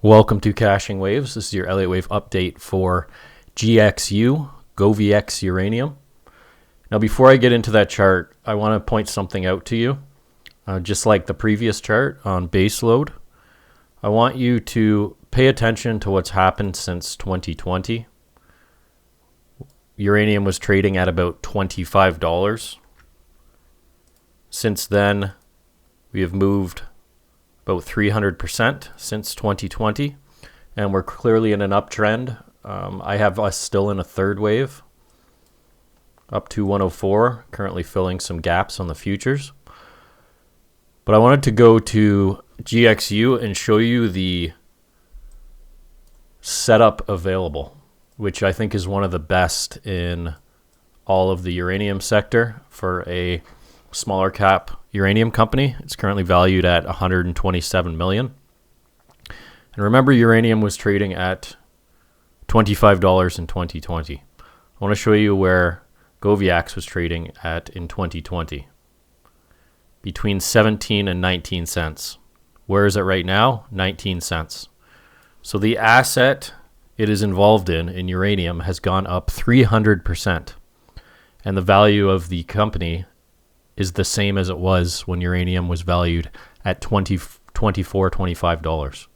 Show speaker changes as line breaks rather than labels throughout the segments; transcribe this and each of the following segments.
Welcome to Caching Waves. This is your Elliott Wave update for GXU, GoviEx Uranium. Now, before I get into that chart, I want to point something out to you. Just like the previous chart on base load, I want you to pay attention to what's happened since 2020. Uranium was trading at about $25. Since then, we have moved about 300% since 2020, and we're clearly in an uptrend. I have us still in a third wave, up to 104, currently filling some gaps on the futures. But I wanted to go to GXU and show you the setup available, which I think is one of the best in all of the uranium sector for a smaller cap uranium company. It's currently valued at $127 million. And remember, uranium was trading at $25 in 2020. I want to show you where GoviEx was trading at in 2020. Between 17 and 19 cents. Where is it right now? 19 cents. So the asset it is involved in uranium has gone up 300%. And the value of the company is the same as it was when uranium was valued at $24, $25.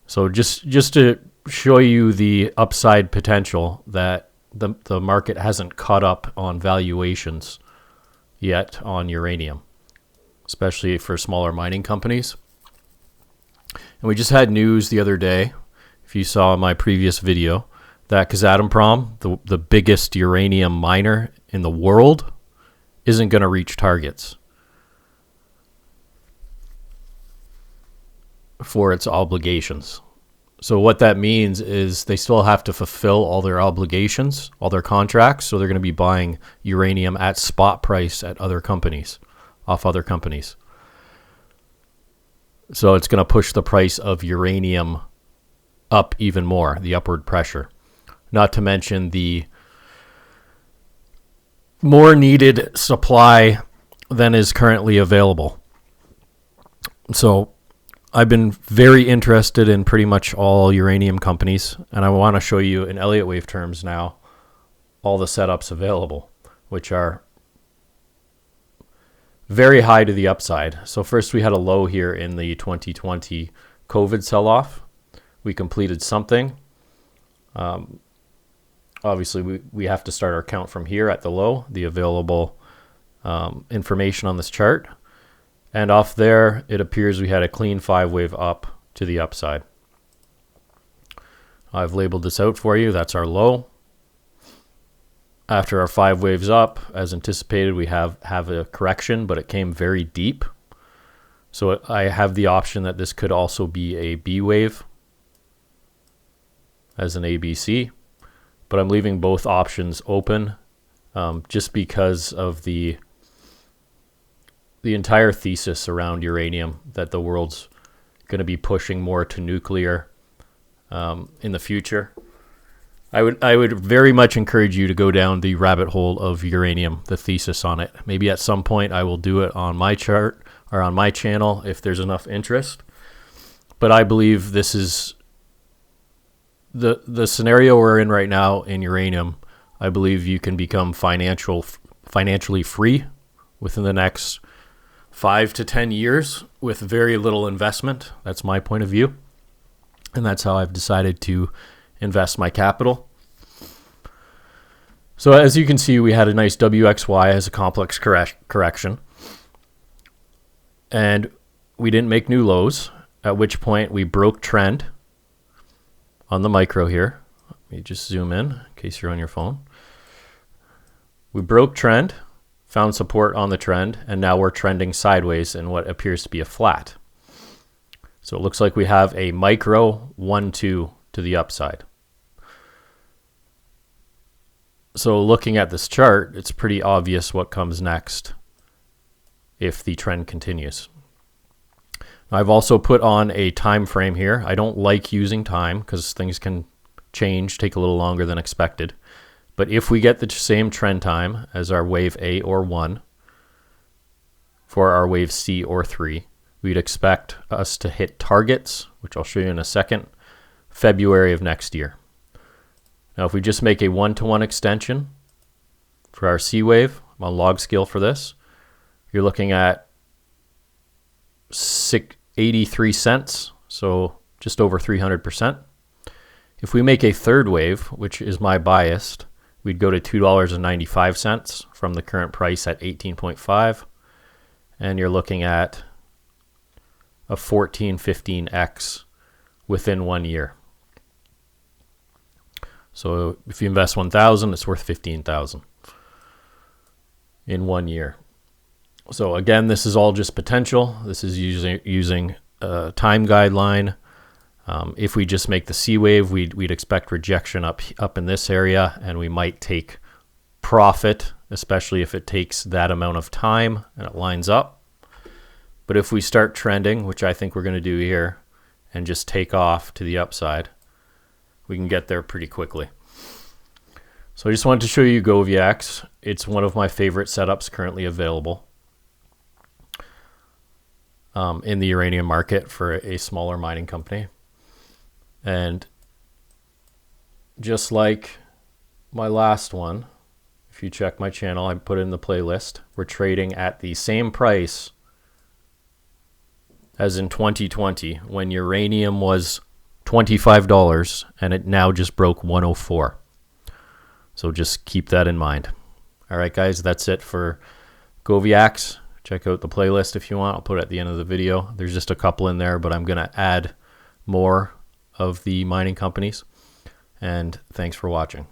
So just to show you the upside potential that the market hasn't caught up on valuations yet on uranium, especially for smaller mining companies. And we just had news the other day, if you saw my previous video, that Kazatomprom, the biggest uranium miner in the world, isn't going to reach targets for its obligations. So what that means is they still have to fulfill all their obligations, all their contracts. So they're going to be buying uranium at spot price at other companies, off other companies. So it's going to push the price of uranium up even more, the upward pressure. Not to mention the more needed supply than is currently available. So I've been very interested in pretty much all uranium companies, and I want to show you in Elliott Wave terms now all the setups available, which are very high to the upside. So first we had a low here in the 2020 COVID sell-off. We completed something. Obviously, we have to start our count from here at the low, the available information on this chart. And off there, it appears we had a clean 5-wave up to the upside. I've labeled this out for you. That's our low. After our 5 waves up, as anticipated, we have a correction, but it came very deep. So I have the option that this could also be a B wave as an ABC. But I'm leaving both options open just because of the entire thesis around uranium, that the world's going to be pushing more to nuclear in the future. I would very much encourage you to go down the rabbit hole of uranium, the thesis on it. Maybe at some point I will do it on my chart or on my channel if there's enough interest. But I believe this is the scenario we're in right now in uranium. I believe you can become financially free within the next 5 to 10 years with very little investment. That's my point of view, and that's how I've decided to invest my capital. So as you can see, we had a nice WXY as a complex correction, and we didn't make new lows, at which point we broke trend on the micro here. Let me just zoom in case you're on your phone. We broke trend, found support on the trend, and now we're trending sideways in what appears to be a flat. So it looks like we have a micro 1-2 to the upside. So looking at this chart, it's pretty obvious what comes next if the trend continues. I've also put on a time frame here. I don't like using time because things can change, take a little longer than expected. But if we get the same trend time as our wave A or 1 for our wave C or 3, we'd expect us to hit targets, which I'll show you in a second, February of next year. Now, if we just make a 1-to-1 extension for our C wave, I'm on log scale for this, you're looking at 83 cents, so just over 300%. If we make a third wave, which is my biased, we'd go to $2.95 from the current price at 18.5, and you're looking at a 15x within 1 year. So if you invest 1,000, it's worth 15,000 in 1 year. So again, this is all just potential. This is using a time guideline. If we just make the C wave, we'd expect rejection up in this area, and we might take profit, especially if it takes that amount of time and it lines up. But if we start trending, which I think we're going to do here, and just take off to the upside, we can get there pretty quickly. So I just wanted to show you GoviEx. It's one of my favorite setups currently available in the uranium market for a smaller mining company. And just like my last one, if you check my channel, I put in the playlist, we're trading at the same price as in 2020 when uranium was $25 and it now just broke 104. So just keep that in mind. All right, guys, that's it for GoviEx. Check out the playlist if you want. I'll put it at the end of the video. There's just a couple in there, but I'm going to add more of the mining companies. And thanks for watching.